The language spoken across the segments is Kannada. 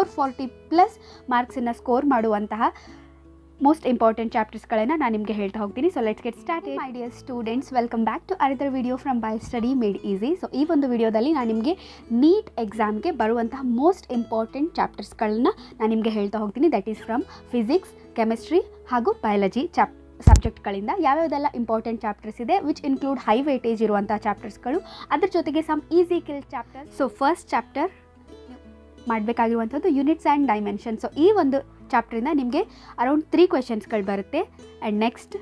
440+ ಮಾರ್ಕ್ಸನ್ನು ಸ್ಕೋರ್ ಮಾಡುವಂತಹ ಮೋಸ್ಟ್ ಇಂಪಾರ್ಟೆಂಟ್ ಚಾಪ್ಟರ್ಸ್ಗಳನ್ನು ನಾನು ನಿಮಗೆ ಹೇಳ್ತಾ ಹೋಗ್ತೀನಿ. So let's get started. My dear students, welcome back to another video from by study made easy. So ಈ ಒಂದು ವಿಡಿಯೋದಲ್ಲಿ ನಾನು ನಿಮಗೆ ನೀಟ್ ಎಕ್ಸಾಮ್ಗೆ ಬರುವಂತಹ ಮೋಸ್ಟ್ ಇಂಪಾರ್ಟೆಂಟ್ ಚಾಪ್ಟರ್ಸ್ಗಳನ್ನ ನಾನು ನಿಮಗೆ ಹೇಳ್ತಾ ಹೋಗ್ತೀನಿ. That is from physics, chemistry ಹಾಗೂ ಬಯಾಲಜಿ ಸಬ್ಜೆಕ್ಟ್ಗಳಿಂದ ಯಾವ್ಯಾವುದೆಲ್ಲ ಇಂಪಾರ್ಟೆಂಟ್ ಚಾಪ್ಟರ್ಸ್ ಇದೆ, ವಿಚ್ ಇನ್ಕ್ಲೂಡ್ ಹೈ ವೇಟೇಜ್ ಇರುವಂಥ ಚಾಪ್ಟರ್ಸ್ಗಳು, ಅದ್ರ ಜೊತೆಗೆ some easy kill chapter. So first chapter ಮಾಡಬೇಕಾಗಿರುವಂಥದ್ದು ಯೂನಿಟ್ಸ್ ಆ್ಯಂಡ್ ಡೈಮೆನ್ಷನ್. ಸೊ ಈ ಒಂದು ಚಾಪ್ಟ್ರಿಂದ ನಿಮಗೆ ಅರೌಂಡ್ 3 ಕ್ವೆಶನ್ಸ್ಗಳು ಬರುತ್ತೆ. And next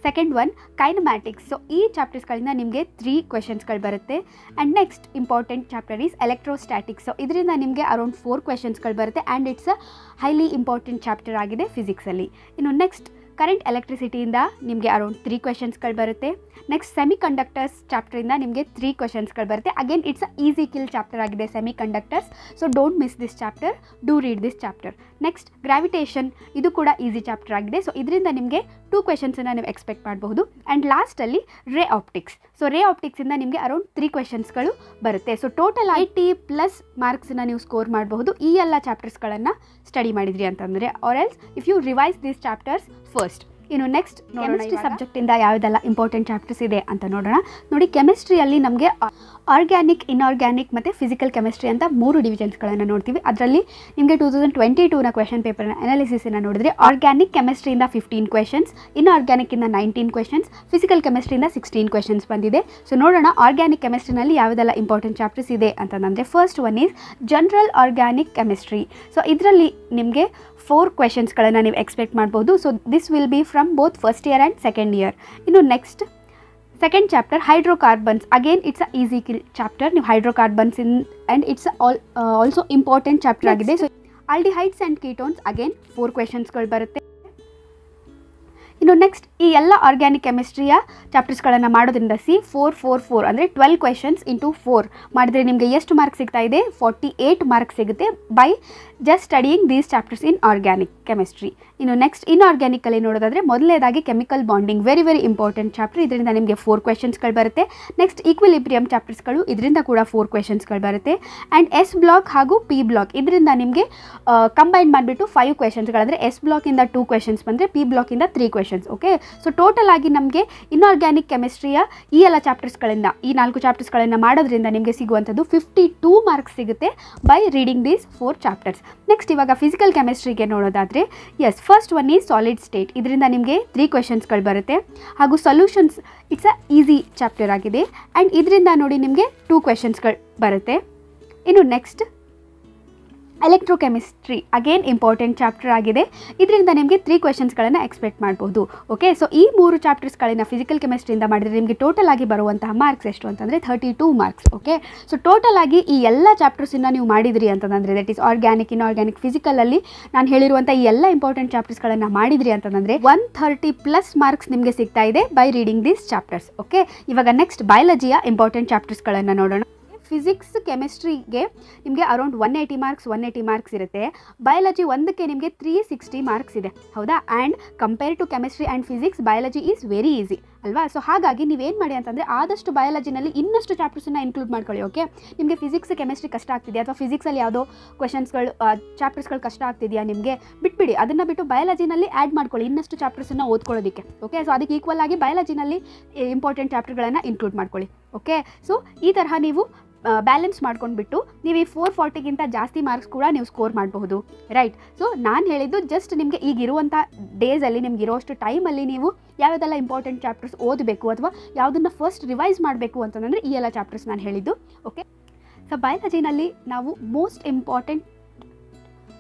second one kinematics. So ಈ ಚಾಪ್ಟರ್ಸ್ಗಳಿಂದ ನಿಮಗೆ 3 ಕ್ವೆಶನ್ಸ್ಗಳು ಬರುತ್ತೆ. And next important chapter is electrostatics. So ಇದರಿಂದ ನಿಮಗೆ ಅರೌಂಡ್ 4 ಕ್ವೆಶನ್ಸ್ಗಳು ಬರುತ್ತೆ. And it's a highly important chapter ಆಗಿದೆ ಫಿಸಿಕ್ಸಲ್ಲಿ. ಇನ್ನು ನೆಕ್ಸ್ಟ್ ಕರೆಂಟ್ ಎಲೆಕ್ಟ್ರಿಸಿಟಿಯಿಂದ ನಿಮಗೆ ಅರೌಂಡ್ 3 ಕ್ವೆಶನ್ಸ್ಗಳು ಬರುತ್ತೆ. ನೆಕ್ಸ್ಟ್ ಸೆಮಿ ಕಂಡಕ್ಟರ್ಸ್ ಚಾಪ್ಟರಿಂದ ನಿಮಗೆ 3 ಕ್ವೆಶನ್ಸ್ಗಳು ಬರುತ್ತೆ. Again it's a easy kill chapter ಆಗಿದೆ semiconductors. So don't miss this chapter, do read this chapter. Next gravitation, ಇದು ಕೂಡ ಈಸಿ ಚಾಪ್ಟರ್ ಆಗಿದೆ. ಸೊ ಇದರಿಂದ ನಿಮಗೆ 2 ಕ್ವೆಶನ್ಸನ್ನು ನೀವು ಎಕ್ಸ್ಪೆಕ್ಟ್ ಮಾಡಬಹುದು. ಆ್ಯಂಡ್ ಲಾಸ್ಟಲ್ಲಿ ರೇ ಆಪ್ಟಿಕ್ಸ್. ಸೊ ರೇ ಆಪ್ಟಿಕ್ಸಿಂದ ನಿಮಗೆ ಅರೌಂಡ್ 3 ಕ್ವೆಶನ್ಸ್ಗಳು ಬರುತ್ತೆ. ಸೊ ಟೋಟಲ್ 80+ ಮಾರ್ಕ್ಸನ್ನು ನೀವು ಸ್ಕೋರ್ ಮಾಡಬಹುದು ಈ ಎಲ್ಲ ಚಾಪ್ಟರ್ಸ್ಗಳನ್ನು ಸ್ಟಡಿ ಮಾಡಿದ್ರಿ ಅಂತಂದರೆ, or else if you revise these chapters first. ಇನ್ನು ನೆಕ್ಸ್ಟ್ ಕೆಮಿಸ್ಟ್ರಿ ಸಬ್ಜೆಕ್ಟಿಂದ ಯಾವುದೆಲ್ಲ ಇಂಪಾರ್ಟೆಂಟ್ ಚಾಪ್ಟರ್ಸ್ ಇದೆ ಅಂತ ನೋಡೋಣ. ನೋಡಿ, ಕೆಮಿಸ್ಟ್ರಿಯಲ್ಲಿ ನಮಗೆ ಆರ್ಗ್ಯಾನಿಕ್, ಇನ್ಆರ್ಗ್ಯಾನಿಕ್ ಮತ್ತು ಫಿಸಿಕಲ್ ಕೆಮಿಸ್ಟ್ರಿ ಅಂತ 3 ಡಿವಿಷನ್ಸ್ಗಳನ್ನು ನೋಡ್ತೀವಿ. ಅದರಲ್ಲಿ ನಿಮಗೆ 2022ನ ಕ್ವೆಶನ್ ಪೇಪರ್ನ ಅನಾಲಿಸಿಸನ್ನು ನೋಡಿದ್ರೆ ಆರ್ಗ್ಯಾನಿಕ್ ಕೆಮಿಸ್ಟ್ರಿಯಿಂದ 15 ಕ್ವೆಶನ್ಸ್, ಇನ್ಆರ್ಗ್ಯಾನಿಕ್ಕಿಂದ 19 ಕ್ವೆಶನ್ಸ್, ಫಿಸಿಕಲ್ ಕೆಮಿಸ್ಟ್ರಿಯಿಂದ 16 ಕ್ವೆಶನ್ಸ್ ಬಂದಿದೆ. ಸೊ ನೋಡೋಣ ಆರ್ಗ್ಯಾನಿಕ್ ಕೆಮಿಸ್ಟ್ರಿನಲ್ಲಿ ಯಾವುದೆಲ್ಲ ಇಂಪಾರ್ಟೆಂಟ್ ಚಾಪ್ಟರ್ಸ್ ಇದೆ ಅಂತಂದರೆ, first one is general organic chemistry. So ಇದರಲ್ಲಿ ನಿಮಗೆ 4 ಕ್ವೆಶನ್ಸ್ಗಳನ್ನು ನೀವು ಎಕ್ಸ್ಪೆಕ್ಟ್ ಮಾಡ್ಬೋದು. So this will be from both first year and second year. ಇನ್ನು next second chapter hydrocarbons. Again it's a easy kill chapter. ನೀವು hydrocarbons and it's also important chapter ಆಗಿದೆ. So aldehydes and ketones again 4 ಕ್ವೆಶನ್ಸ್ಗಳು ಬರುತ್ತೆ. ಇನ್ನು ನೆಕ್ಸ್ಟ್ ಈ ಎಲ್ಲ ಆರ್ಗ್ಯಾನಿಕ್ ಕೆಮಿಸ್ಟ್ರಿಯ ಚಾಪ್ಟರ್ಸ್ಗಳನ್ನು ಮಾಡೋದ್ರಿಂದ 4 ಅಂದರೆ 12 ಕ್ವೆಶನ್ಸ್ ಇಂಟು 4 ಮಾಡಿದರೆ ನಿಮಗೆ ಎಷ್ಟು ಮಾರ್ಕ್ಸ್ ಸಿಗ್ತಾ ಇದೆ? 48 ಮಾರ್ಕ್ಸ್ ಸಿಗುತ್ತೆ by just studying these chapters in organic chemistry. ಇನ್ನು ನೆಕ್ಸ್ಟ್ ಇನ್ಆರ್ಗ್ಯಾನಿಕಲ್ಲಿ ನೋಡೋದಾದರೆ ಮೊದಲನೇದಾಗಿ chemical bonding, very very important chapter. ಇದರಿಂದ ನಿಮಗೆ 4 ಕ್ವೆಶನ್ಸ್ಗಳು ಬರುತ್ತೆ. ನೆಕ್ಸ್ಟ್ ಈಕ್ವಿಲಿಬ್ರಿಯಮ್ ಚಾಪ್ಟರ್ಸ್ಗಳು, ಇದರಿಂದ ಕೂಡ 4 ಕ್ವೆಶನ್ಸ್ಗಳು ಬರುತ್ತೆ. ಆ್ಯಂಡ್ ಎಸ್ ಬ್ಲಾಕ್ ಹಾಗೂ ಪಿ ಬ್ಲಾಕ್, ಇದರಿಂದ ನಿಮಗೆ ಕಂಬೈನ್ ಮಾಡಿಬಿಟ್ಟು 5 ಕ್ವೆಶನ್ಸ್ಗಳಂದರೆ ಎಸ್ ಬ್ಲಾಕಿಂದ 2 ಕ್ವೆಶನ್ಸ್ ಬಂದರೆ ಪಿ ಬ್ಲಾಕಿಂದ 3 ಕ್ವೆಶನ್ಸ್. ಓಕೆ, ಸೊ ಟೋಟಲ್ ಆಗಿ ನಮಗೆ ಇನ್ಆರ್ಗ್ಯಾನಿಕ್ ಕೆಮಿಸ್ಟ್ರಿಯ ಈ ಎಲ್ಲ ಚಾಪ್ಟರ್ಸ್ಗಳಿಂದ, ಈ 4 ಚಾಪ್ಟರ್ಸ್ಗಳನ್ನು ಮಾಡೋದ್ರಿಂದ ನಿಮಗೆ ಸಿಗುವಂಥದ್ದು 52 ಮಾರ್ಕ್ಸ್ ಸಿಗುತ್ತೆ by reading these 4 chapters. Next ಇವಾಗ ಫಿಸಿಕಲ್ ಕೆಮಿಸ್ಟ್ರಿಗೆ ನೋಡೋದಾದರೆ, as first one is solid state. ಇದರಿಂದ ನಿಮಗೆ 3 ಕ್ವೆಶನ್ಸ್ಗಳು ಬರುತ್ತೆ. ಹಾಗೂ solutions, it's a easy chapter ಆಗಿದೆ. ಆ್ಯಂಡ್ ಇದರಿಂದ ನೋಡಿ ನಿಮಗೆ 2 ಕ್ವೆಶನ್ಸ್ಗಳು ಬರುತ್ತೆ. ಇನ್ನು next electrochemistry, again important chapter ಆಗಿದೆ. ಇದರಿಂದ ನಿಮಗೆ 3 ಕ್ವೆಶನ್ಸ್ಗಳನ್ನು ಎಕ್ಸ್ಪೆಕ್ಟ್ ಮಾಡ್ಬೋದು. ಓಕೆ, ಸೊ ಈ 3 ಚಾಪ್ಟರ್ಸ್ಗಳನ್ನ ಫಿಸಿಕಲ್ ಕೆಮಿಸ್ಟ್ರಿಯಿಂದ ಮಾಡಿದರೆ ನಿಮಗೆ ಟೋಟಲ್ ಆಗಿ ಬರುವಂತಹ ಮಾರ್ಕ್ಸ್ ಎಷ್ಟು ಅಂತಂದರೆ 32 ಮಾರ್ಕ್ಸ್. ಓಕೆ, ಸೊ ಟೋಟಲ್ ಆಗಿ ಈ ಎಲ್ಲ ಚಾಪ್ಟರ್ಸನ್ನು ನೀವು ಮಾಡಿದ್ರಿ ಅಂತಂದರೆ, ದಟ್ ಈಸ್ ಆರ್ಗ್ಯಾನಿಕ್, ಇನ್ಆರ್ಗ್ಯಾನಿಕ್, ಫಿಸಿಕಲಲ್ಲಿ ನಾನು ಹೇಳಿರುವಂಥ ಈ ಎಲ್ಲ ಇಂಪಾರ್ಟೆಂಟ್ ಚಾಪ್ಟರ್ಸ್ಗಳನ್ನು ಮಾಡಿದ್ರಿ ಅಂತಂದರೆ 130+ ಮಾರ್ಕ್ಸ್ ನಿಮಗೆ ಸಿಗ್ತಾ ಇದೆ by reading these chapters. Okay, ಇವಾಗ ನೆಕ್ಸ್ಟ್ ಬಯಾಲಜಿಯ ಇಂಪಾರ್ಟೆಂಟ್ ಚಾಪ್ಟರ್ಸ್ಗಳನ್ನು ನೋಡೋಣ. ಫಿಸಿಕ್ಸ್ ಕೆಮಿಸ್ಟ್ರಿಗೆ ನಿಮಗೆ ಅರೌಂಡ್ 180 ಮಾರ್ಕ್ಸ್ ಇರುತ್ತೆ. ಬಯಾಲಜಿ ಒಂದಕ್ಕೆ ನಿಮಗೆ 360 ಮಾರ್ಕ್ಸ್ ಇದೆ, ಹೌದಾ? And compare to chemistry and physics biology is very easy ಅಲ್ವಾ? ಸೊ ಹಾಗಾಗಿ ನೀವೇನು ಮಾಡಿ ಅಂತಂದರೆ ಆದಷ್ಟು ಬಯಾಲಜಿನಲ್ಲಿ ಇನ್ನಷ್ಟು ಚಾಪ್ಟರ್ಸನ್ನು ಇನ್ಕ್ಲೂಡ್ ಮಾಡ್ಕೊಳ್ಳಿ. ಓಕೆ, ನಿಮಗೆ ಫಿಸಿಕ್ಸ್ ಕೆಮಿಸ್ಟ್ರಿ ಕಷ್ಟ ಆಗ್ತಿದೆಯಾ ಅಥವಾ ಫಿಸಿಕ್ಸಲ್ಲಿ ಯಾವುದೋ ಕ್ವೆಶನ್ಸ್ಗಳು ಚಾಪ್ಟರ್ಸ್ಗಳು ಕಷ್ಟ ಆಗ್ತಿದೆಯಾ ನಿಮಗೆ, ಬಿಟ್ಬಿಡಿ. ಅದನ್ನು ಬಿಟ್ಟು ಬಯಾಲಜಿನಲ್ಲಿ ಆ್ಯಡ್ ಮಾಡ್ಕೊಳ್ಳಿ ಇನ್ನಷ್ಟು ಚಾಪ್ಟರ್ಸನ್ನು ಓದ್ಕೊಳ್ಳೋದಕ್ಕೆ. ಓಕೆ, ಸೊ ಅದಕ್ಕೆ ಈಕ್ವಲ್ ಆಗಿ ಬಯಾಲಜಿನಲ್ಲಿ ಇಂಪಾರ್ಟೆಂಟ್ ಚಾಪ್ಟರ್ಗಳನ್ನು ಇನ್ಕ್ಲೂಡ್ ಮಾಡ್ಕೊಳ್ಳಿ. ಓಕೆ, ಸೊ ಈ ತರಹ ನೀವು ಬ್ಯಾಲೆನ್ಸ್ ಮಾಡ್ಕೊಂಡ್ಬಿಟ್ಟು ನೀವು ಈ 440ಗಿಂತ ಜಾಸ್ತಿ ಮಾರ್ಕ್ಸ್ ಕೂಡ ನೀವು ಸ್ಕೋರ್ ಮಾಡಬಹುದು, ರೈಟ್? ಸೊ ನಾನು ಹೇಳಿದ್ದು ಜಸ್ಟ್ ನಿಮಗೆ ಈಗಿರುವಂಥ ಡೇಸಲ್ಲಿ, ನಿಮ್ಗೆ ಇರೋಷ್ಟು ಟೈಮಲ್ಲಿ ನೀವು ಯಾವುದೆಲ್ಲ ಇಂಪಾರ್ಟೆಂಟ್ ಚಾಪ್ಟರ್ಸ್ ಓದಬೇಕು ಅಥವಾ ಯಾವುದನ್ನು ಫಸ್ಟ್ ರಿವೈಸ್ ಮಾಡಬೇಕು ಅಂತಂದರೆ ಈ ಎಲ್ಲ ಚಾಪ್ಟರ್ಸ್ ನಾನು ಹೇಳಿದ್ದು. ಓಕೆ, ಸೊ ಬಯಾಲಜಿನಲ್ಲಿ ನಾವು ಮೋಸ್ಟ್ ಇಂಪಾರ್ಟೆಂಟ್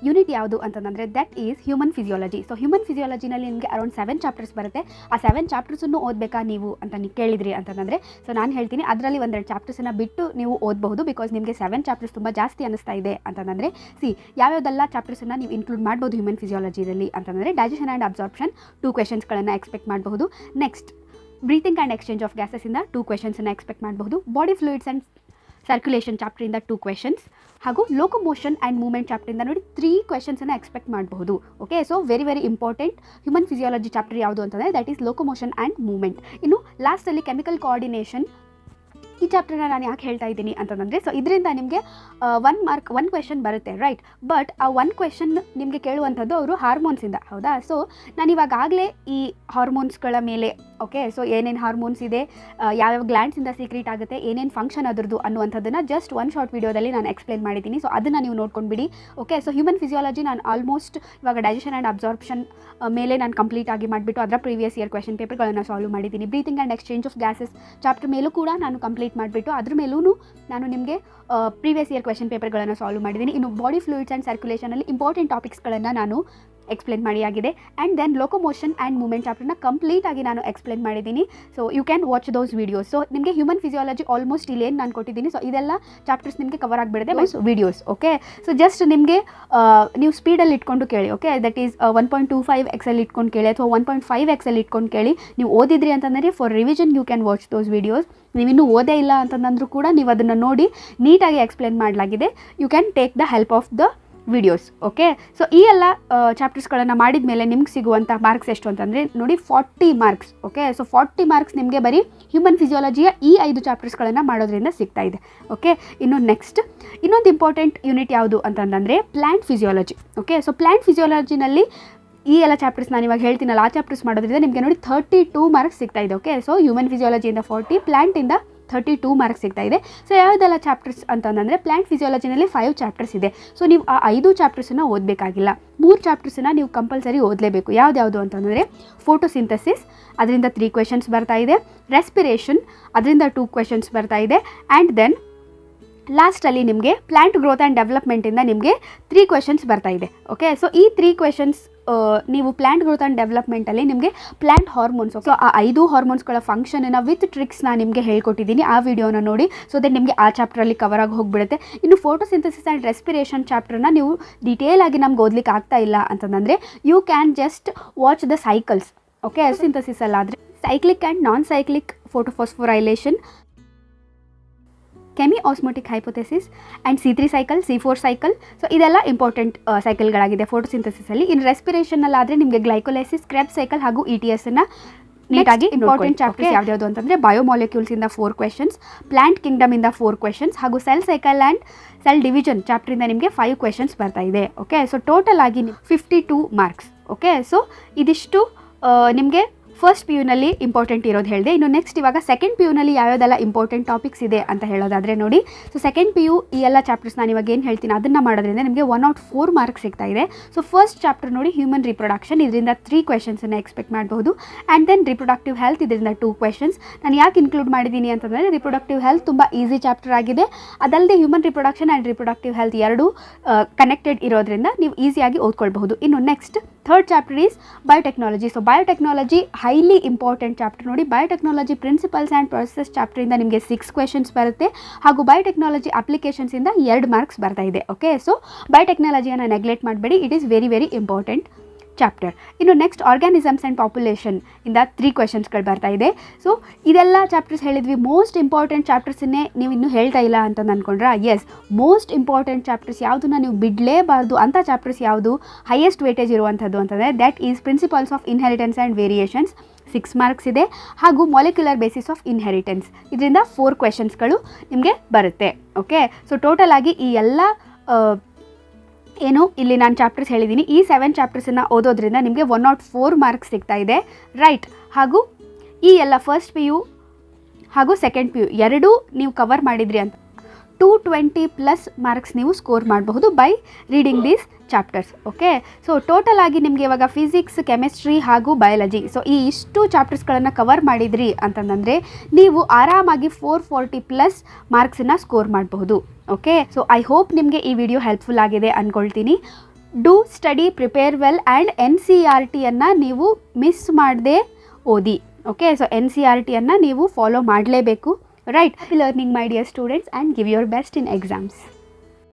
ಯೂನಿಟ್ ಯಾವುದು ಅಂತಂದರೆ that is human physiology. So human ಫಿಸಿಯಾಲಜಿನಲ್ಲಿ ನಿಮಗೆ ಅರೌಂಡ್ 7 ಚಾಪ್ಟರ್ಸ್ ಬರುತ್ತೆ. ಆ 7 ಚಾಪ್ಟರ್ಸನ್ನು ಓದಬೇಕಾ ನೀವು ಅಂತ ನೀವು ಕೇಳಿದ್ರಿ ಅಂತಂದರೆ, ಸೊ ನಾನು ಹೇಳ್ತೀನಿ ಅದರಲ್ಲಿ 1-2 ಚಾಪ್ಟರ್ಸನ್ನು ಬಿಟ್ಟು ನೀವು ಓದಬಹುದು. ಬಿಕಾಸ್ ನಿಮಗೆ 7 ಚಾಪ್ಟರ್ಸ್ ತುಂಬ ಜಾಸ್ತಿ ಅನ್ನಿಸ್ತಾ ಇದೆ ಅಂತಂದರೆ, ಯಾವ್ಯಾವುದೆಲ್ಲ ಚಾಪ್ಟರ್ಸನ್ನು ನೀವು ಇನ್ಕ್ಲೂಡ್ ಮಾಡ್ಬೋದು ಹ್ಯೂಮನ್ ಫಿಸಿಯಾಲಜಿಯಲ್ಲಿ ಅಂತಂದರೆ, ಡೈಜೆಷನ್ ಆ್ಯಂಡ್ ಅಬ್ಸಾರ್ಪ್ಷನ್ 2 ಕ್ವೆಶನ್ಸ್ಗಳನ್ನು ಎಕ್ಸ್ಪೆಕ್ಟ್ ಮಾಡಬಹುದು. Next breathing and exchange of ಗ್ಯಾಸಸ್ಸಿಂದ 2 ಕ್ವೆಶನ್ಸನ್ನು ಎಕ್ಸ್ಪೆಕ್ಟ್ ಮಾಡಬಹುದು. ಬಾಡಿ ಫ್ಲೂಯಿಡ್ಸ್ ಆ್ಯಂಡ್ ಸರ್ಕ್ಯುಲೇಷನ್ ಚಾಪ್ಟರಿಂದ 2 ಕ್ವೆಶನ್ಸ್ ಹಾಗೂ ಲೋಕೋಮೋಷನ್ ಆ್ಯಂಡ್ ಮೂವ್ಮೆಂಟ್ ಚಾಪ್ಟರಿಂದ ನೋಡಿ 3 ಕ್ವೆಶನ್ಸನ್ನು ಎಕ್ಸ್ಪೆಕ್ಟ್ ಮಾಡಬಹುದು. Okay, so very very important human physiology chapter ಯಾವುದು ಅಂತಂದರೆ that is locomotion and movement. ಇನ್ನು ಲಾಸ್ಟಲ್ಲಿ ಕೆಮಿಕಲ್ ಕೋಆರ್ಡಿನೇಷನ್ ಈ ಚಾಪ್ಟರ್ನ ನಾನು ಯಾಕೆ ಹೇಳ್ತಾ ಇದ್ದೀನಿ ಅಂತಂದರೆ, ಸೊ ಇದರಿಂದ ನಿಮಗೆ 1 ಕ್ವೆಶನ್ ಬರುತ್ತೆ, ರೈಟ್. ಬಟ್ ಆ 1 ಕ್ವೆಶನ್ ನಿಮಗೆ ಕೇಳುವಂಥದ್ದು ಅವರು ಹಾರ್ಮೋನ್ಸಿಂದ, ಹೌದಾ. ಸೊ ನಾನು ಇವಾಗಲೇ ಈ ಹಾರ್ಮೋನ್ಸ್ಗಳ ಮೇಲೆ, ಓಕೆ, ಸೊ ಏನೇನು ಹಾರ್ಮೋನ್ಸ್ ಇದೆ, ಯಾವ್ಯಾವ ಗ್ಲ್ಯಾಂಡ್ಸಿಂದ ಸೀಕ್ರೆಟ್ ಆಗುತ್ತೆ, ಏನೇನು ಫಂಕ್ಷನ್ ಅದರದ್ದು ಅನ್ನುವಂಥದ್ದನ್ನು ಜಸ್ಟ್ ಒಂದು ಶಾರ್ಟ್ ವೀಡಿಯೋದಲ್ಲಿ ನಾನು ಎಕ್ಸ್ಪ್ಲೇನ್ ಮಾಡಿದ್ದೀನಿ. ಸೊ ಅದನ್ನು ನೀವು ನೋಡ್ಕೊಂಡ್ಬಿಡಿ, ಓಕೆ. ಸೊ ಹ್ಯೂಮನ್ ಫಿಸಿಯಾಲಜಿ ನಾನು ಆಲ್ಮೋಸ್ಟ್ ಇವಾಗ ಡೈಜೆಷನ್ ಆ್ಯಂಡ್ ಅಬ್ಸಾರ್ಪ್ಷನ್ ಮೇಲೆ ನಾನು ಕಂಪ್ಲೀಟ್ ಆಗಿ ಮಾಡಿಬಿಟ್ಟು ಅದರ ಪ್ರೀವಿಯಸ್ ಇಯರ್ ಕ್ವೆಶನ್ ಪೇಪರ್ಗಳನ್ನು ಸಾಲ್ವ್ ಮಾಡಿದ್ದೀನಿ. Breathing and exchange of gases chapter ಮೇಲೂ ಕೂಡ ನಾನು ಕಂಪ್ಲೀಟ್ ಮಾಡಿಬಿಟ್ಟು ಅದ್ರ ಮೇಲೂ ನಾನು ನಿಮಗೆ ಪ್ರೀವಿಯಸ್ ಇಯರ್ ಕ್ವೆಶನ್ ಪೇಪರ್ಗಳನ್ನು ಸಾಲ್ವ್ ಮಾಡಿದ್ದೀನಿ. ಇನ್ನು ಬಾಡಿ ಫ್ಲೂಯಿಡ್ಸ್ ಆ್ಯಂಡ್ ಸರ್ಕ್ಯುಲೇಷನಲ್ಲಿ ಇಂಪಾರ್ಟೆಂಟ್ ಟಾಪಿಕ್ಸ್ಗಳನ್ನು ನಾನು ಎಕ್ಸ್ಪ್ಲೇನ್ ಮಾಡಿ ಆಗಿದೆ. And then locomotion and movement ಚಾಪ್ಟರ್ನ ಕಂಪ್ಲೀಟ್ ಆಗಿ ನಾನು ಎಕ್ಸ್ಪ್ಲೇನ್ ಮಾಡಿದ್ದೀನಿ. So you can watch those videos. So ನಿಮಗೆ ಹ್ಯೂಮನ್ ಫಿಸಿಯಾಲಜಿ ಆಲ್ಮೋಸ್ಟ್ ಇಲ್ಲೇನು ನಾನು ಕೊಟ್ಟಿದ್ದೀನಿ. ಸೊ ಇದೆಲ್ಲ ಚಾಪ್ಟರ್ಸ್ ನಿಮಗೆ ಕವರ್ ಆಗಿಬಿಡುತ್ತೆ by videos, okay. So just ನಿಮಗೆ ನೀವು ಸ್ಪೀಡಲ್ಲಿ ಇಟ್ಕೊಂಡು ಕೇಳಿ, ಓಕೆ. ದಟ್ ಈಸ್ 1.25x ಇಟ್ಕೊಂಡು ಕೇಳಿ ಅಥವಾ 1.5x ಇಟ್ಕೊಂಡು ಕೇಳಿ. ನೀವು ಓದಿದ್ರಿ ಅಂತಂದರೆ for revision you can watch those videos. ನೀವಿನ್ನೂ ಓದೇ ಇಲ್ಲ ಅಂತಂದ್ರೂ ಕೂಡ ನೀವು ಅದನ್ನು ನೋಡಿ ನೀಟಾಗಿ ಎಕ್ಸ್ಪ್ಲೇನ್ ಮಾಡಲಾಗಿದೆ. You can take the help of the videos, okay. So ಈ ಎಲ್ಲ ಚಾಪ್ಟರ್ಸ್ಗಳನ್ನು ಮಾಡಿದ ಮೇಲೆ ನಿಮ್ಗೆ ಸಿಗುವಂಥ ಮಾರ್ಕ್ಸ್ ಎಷ್ಟು ಅಂತಂದರೆ ನೋಡಿ 40 ಮಾರ್ಕ್ಸ್, ಓಕೆ. ಸೊ 40 ಮಾರ್ಕ್ಸ್ ನಿಮಗೆ ಬರೀ ಹ್ಯೂಮನ್ ಫಿಸಿಯಾಲಜಿಯ ಈ 5 ಚಾಪ್ಟರ್ಸ್ಗಳನ್ನು ಮಾಡೋದ್ರಿಂದ ಸಿಗ್ತಾ ಇದೆ, ಓಕೆ. ಇನ್ನು ನೆಕ್ಸ್ಟ್ ಇನ್ನೊಂದು ಇಂಪಾರ್ಟೆಂಟ್ ಯೂನಿಟ್ ಯಾವುದು ಅಂತಂದರೆ plant physiology, okay. So plant ಫಿಸಿಯಾಲಜಿನಲ್ಲಿ ಈ ಎಲ್ಲ ಚಾಪ್ಟರ್ಸ್ ನಾನು ಇವಾಗ ಹೇಳ್ತೀನಲ್ಲ, ಆ ಚಾಪ್ಟರ್ಸ್ ಮಾಡೋದ್ರಿಂದ ನಿಮಗೆ ನೋಡಿ 32 ಮಾರ್ಕ್ಸ್ ಸಿಗ್ತಾ ಇದೆ, ಓಕೆ. ಸೊ ಹ್ಯೂಮನ್ ಫಿಸಿಯಾಲಜಿಯಿಂದ 40, ಪ್ಲ್ಯಾಂಟಿಂದ 32 ಮಾರ್ಕ್ಸ್ ಸಿಗ್ತಾ ಇದೆ. ಸೊ ಯಾವುದೆಲ್ಲ ಚಾಪ್ಟರ್ಸ್ ಅಂತಂದರೆ ಪ್ಲ್ಯಾಂಟ್ ಫಿಸಿಯಾಲಜಿನಲ್ಲಿ 5 ಚಾಪ್ಟರ್ಸ್ ಇದೆ. ಸೊ ನೀವು ಆ 5 ಚಾಪ್ಟರ್ಸನ್ನು ಓದಬೇಕಾಗಿಲ್ಲ, 3 ಚಾಪ್ಟರ್ಸನ್ನು ನೀವು ಕಂಪಲ್ಸರಿ ಓದಲೇಬೇಕು. ಯಾವ್ದು ಅಂತಂದರೆ ಫೋಟೋಸಿಂಥಸಿಸ್, ಅದರಿಂದ 3 ಕ್ವೆಶನ್ಸ್ ಬರ್ತಾ ಇದೆ. ರೆಸ್ಪಿರೇಷನ್, ಅದರಿಂದ 2 ಕ್ವೆಶನ್ಸ್ ಬರ್ತಾ ಇದೆ. ಆ್ಯಂಡ್ ದೆನ್ ಲಾಸ್ಟಲ್ಲಿ ನಿಮಗೆ ಪ್ಲ್ಯಾಂಟ್ ಗ್ರೋತ್ ಆ್ಯಂಡ್ ಡೆವಲಪ್ಮೆಂಟಿಂದ ನಿಮಗೆ 3 ಕ್ವೆಶನ್ಸ್ ಬರ್ತಾ ಇದೆ, ಓಕೆ. ಸೊ ಈ 3 ಕ್ವೆಶನ್ಸ್ ನೀವು ಪ್ಲ್ಯಾಂಟ್ ಗ್ರೋತ್ ಆ್ಯಂಡ್ ಡೆವಲಪ್ಮೆಂಟಲ್ಲಿ ನಿಮಗೆ ಪ್ಲ್ಯಾಂಟ್ ಹಾರ್ಮೋನ್ಸ್, ಸೊ ಆ 5 ಹಾರ್ಮೋನ್ಸ್ಗಳ ಫಂಕ್ಷನನ್ನು ವಿತ್ ಟ್ರಿಕ್ಸ್ನ ನಿಮಗೆ ಹೇಳ್ಕೊಟ್ಟಿದ್ದೀನಿ. ಆ ವಿಡಿಯೋನ ನೋಡಿ. ಸೊ ದೆನ್ ನಿಮಗೆ ಆ ಚಾಪ್ಟ್ರಲ್ಲಿ ಕವರ್ ಆಗಿ ಹೋಗಿಬಿಡುತ್ತೆ. ಇನ್ನು ಫೋಟೋಸಿಂಥಸಿಸ್ ಆ್ಯಂಡ್ ರೆಸ್ಪಿರೇಷನ್ ಚಾಪ್ಟರ್ನ ನೀವು ಡೀಟೇಲ್ ಆಗಿ ನಮ್ಗೆ ಓದ್ಲಿಕ್ಕೆ ಆಗ್ತಾ ಇಲ್ಲ ಅಂತಂದರೆ you can just watch the cycles, okay. Synthesis ಅಲ್ಲಾದರೆ cyclic and non cyclic photophosphorylation, chemiosmotic hypothesis and C3 cycle, C4 cycle. So ಇದೆಲ್ಲ ಇಂಪಾರ್ಟೆಂಟ್ ಸೈಕಲ್ಗಳಾಗಿದೆ ಫೋಟೋಸಿಂಥಸಿಸಲ್ಲಿ. ಇನ್ನು ರೆಸ್ಪಿರೇಷನಲ್ಲಾದರೆ ನಿಮಗೆ ಗ್ಲೈಕೋಲೈಸಿಸ್, ಕ್ರೆಬ್ ಸೈಕಲ್ ಹಾಗೂ ETSನ್ನು ನೀಟಾಗಿ ಇಂಪಾರ್ಟೆಂಟ್ ಚಾಪ್ಟರ್ಸ್ ಯಾವ್ದು ಅಂತಂದರೆ ಬಯೋಮಾಲಿಕ್ಯೂಲ್ಸಿಂದ 4 ಕ್ವೆಶನ್ಸ್, ಪ್ಲ್ಯಾಂಟ್ ಕಿಂಗ್ಡಮಿಂದ 4 ಕ್ವೆಶನ್ಸ್ ಹಾಗೂ cell cycle and cell division ಚಾಪ್ಟರಿಂದ ನಿಮಗೆ 5 ಕ್ವೆಶನ್ಸ್ ಬರ್ತಾ ಇದೆ, ಓಕೆ. ಸೊ ಟೋಟಲ್ ಆಗಿ 52 ಮಾರ್ಕ್ಸ್, ಓಕೆ. ಸೊ ಇದಿಷ್ಟು ನಿಮಗೆ ಫಸ್ಟ್ PU ನಲ್ಲಿ ಇಂಪಾರ್ಟೆಂಟ್ ಇರೋದು ಹೇಳಿದೆ. ಇನ್ನು ನೆಕ್ಸ್ಟ್ ಇವಾಗ ಸೆಕೆಂಡ್ PU ನಲ್ಲಿ ಯಾವ್ಯಾವುದೆಲ್ಲ ಇಂಪಾರ್ಟೆಂಟ್ ಟಾಪಿಕ್ಸ್ ಇದೆ ಅಂತ ಹೇಳೋದಾದರೆ ನೋಡಿ. ಸೊ ಸೆಕೆಂಡ್ PU ಈ ಎಲ್ಲ ಚಾಪ್ಟರ್ಸ್ ನಾನು ಇವಾಗ ಏನು ಹೇಳ್ತೀನಿ ಅದನ್ನು ಮಾಡೋದ್ರಿಂದ ನಿಮಗೆ 104 ಮಾರ್ಕ್ಸ್ ಸಿಗ್ತಾ ಇದೆ. ಸೊ ಫಸ್ಟ್ ಚಾಪ್ಟರ್ ನೋಡಿ ಹ್ಯೂಮನ್ ರಿಪ್ರೊಡಕ್ಷನ್, ಇದರಿಂದ 3 ಕ್ವೆಶನ್ಸನ್ನು ಎಕ್ಸ್ಪೆಕ್ಟ್ ಮಾಡಬಹುದು. ಆ್ಯಂಡ್ ದೆನ್ ರಿಪ್ರೊಡಕ್ಟಿವ್ ಹೆಲ್ತ್, ಇದರಿಂದ 2 ಕ್ವೆಶನ್ಸ್. ನಾನು ಯಾಕೆ ಇನ್ಕ್ಲೂಡ್ ಮಾಡಿದ್ದೀನಿ ಅಂತಂದರೆ ರಿಪ್ರೊಡಕ್ಟಿವ್ ಹೆಲ್ತ್ ತುಂಬ ಈಸಿ ಚಾಪ್ಟರ್ ಆಗಿದೆ. ಅದಲ್ಲದೆ human reproduction and reproductive health ಎರಡೂ ಕನೆಕ್ಟೆಡ್ ಇರೋದ್ರಿಂದ ನೀವು ಈಸಿಯಾಗಿ ಓದ್ಕೊಳ್ಬಹುದು. ಇನ್ನು next third chapter is biotechnology. So biotechnology highly important chapter ನೋಡಿ. ಬಯೋಟೆಕ್ನಾಲಜಿ ಪ್ರಿನ್ಸಿಪಲ್ಸ್ ಆ್ಯಂಡ್ ಪ್ರೊಸೆಸ್ ಚಾಪ್ಟರಿಂದ ನಿಮಗೆ 6 ಕ್ವೆಶನ್ಸ್ ಬರುತ್ತೆ ಹಾಗೂ ಬಯೋಟೆಕ್ನಾಲಜಿ ಅಪ್ಲಿಕೇಶನ್ಸಿಂದ 2 ಮಾರ್ಕ್ಸ್ ಬರ್ತಾ ಇದೆ, ಓಕೆ. ಸೊ ಬಯೋಟೆಕ್ನಾಲಜಿಯನ್ನು ನೆಗ್ಲೆಕ್ಟ್ ಮಾಡಬೇಡಿ, it is very very important chapter. ಇನ್ನು ನೆಕ್ಸ್ಟ್ ಆರ್ಗ್ಯಾನಿಸಮ್ಸ್ ಆ್ಯಂಡ್ ಪಾಪ್ಯುಲೇಷನ್ ಇಂದ 3 ಕ್ವೆಶನ್ಸ್ಗಳು ಬರ್ತಾ ಇದೆ. ಸೊ ಇದೆಲ್ಲ ಚಾಪ್ಟರ್ಸ್ ಹೇಳಿದ್ವಿ, ಮೋಸ್ಟ್ ಇಂಪಾರ್ಟೆಂಟ್ ಚಾಪ್ಟರ್ಸನ್ನೇ ನೀವು ಇನ್ನೂ ಹೇಳ್ತಾ ಇಲ್ಲ ಅಂತ ಅಂದ್ಕೊಂಡ್ರೆ ಎಸ್, ಮೋಸ್ಟ್ ಇಂಪಾರ್ಟೆಂಟ್ ಚಾಪ್ಟರ್ಸ್ ಯಾವುದನ್ನ ನೀವು ಬಿಡಲೇಬಾರ್ದು ಅಂತ ಚಾಪ್ಟರ್ಸ್ ಯಾವುದು ಹೈಯೆಸ್ಟ್ ವೇಟೇಜ್ ಇರುವಂಥದ್ದು ಅಂತಂದರೆ that is principles of inheritance and variations, 6 marks ಇದೆ. ಹಾಗೂ ಮಾಲಿಕ್ಯುಲರ್ ಬೇಸಿಸ್ ಆಫ್ ಇನ್ಹೆರಿಟೆನ್ಸ್, ಇದರಿಂದ 4 ಕ್ವೆಶನ್ಸ್ಗಳು ನಿಮಗೆ ಬರುತ್ತೆ, ಓಕೆ. ಸೊ ಟೋಟಲ್ ಆಗಿ ಈ ಎಲ್ಲ ಏನು ಇಲ್ಲಿ ನಾನು ಚಾಪ್ಟರ್ಸ್ ಹೇಳಿದ್ದೀನಿ, ಈ 7 ಚಾಪ್ಟರ್ಸನ್ನು ಓದೋದ್ರಿಂದ ನಿಮಗೆ 104 ಮಾರ್ಕ್ಸ್ ಸಿಗ್ತಾ ಇದೆ, ರೈಟ್. ಹಾಗೂ ಈ ಎಲ್ಲ ಫಸ್ಟ್ PU ಹಾಗೂ ಸೆಕೆಂಡ್ PU ಎರಡೂ ನೀವು ಕವರ್ ಮಾಡಿದ್ರಿ ಅಂತ 220+ ಮಾರ್ಕ್ಸ್ ನೀವು ಸ್ಕೋರ್ ಮಾಡಬಹುದು by reading these chapters, okay. So total ಆಗಿ ನಿಮಗೆ ಇವಾಗ ಫಿಸಿಕ್ಸ್, ಕೆಮಿಸ್ಟ್ರಿ ಹಾಗೂ ಬಯಾಲಜಿ, ಸೊ ಈ ಇಷ್ಟು ಚಾಪ್ಟರ್ಸ್ಗಳನ್ನು ಕವರ್ ಮಾಡಿದ್ರಿ ಅಂತಂದರೆ ನೀವು ಆರಾಮಾಗಿ 440+ ಮಾರ್ಕ್ಸನ್ನು ಸ್ಕೋರ್ ಮಾಡಬಹುದು, ಓಕೆ. ಸೊ ಐ ಹೋಪ್ ನಿಮಗೆ ಈ ವಿಡಿಯೋ ಹೆಲ್ಪ್ಫುಲ್ ಆಗಿದೆ ಅಂದ್ಕೊಳ್ತೀನಿ. Do study, prepare well and NCERTಯನ್ನು ನೀವು ಮಿಸ್ ಮಾಡದೆ ಓದಿ, ಓಕೆ. ಸೊ NCERTಯನ್ನು ನೀವು ಫಾಲೋ ಮಾಡಲೇಬೇಕು, right? Happy learning, my dear students, and give your best in exams.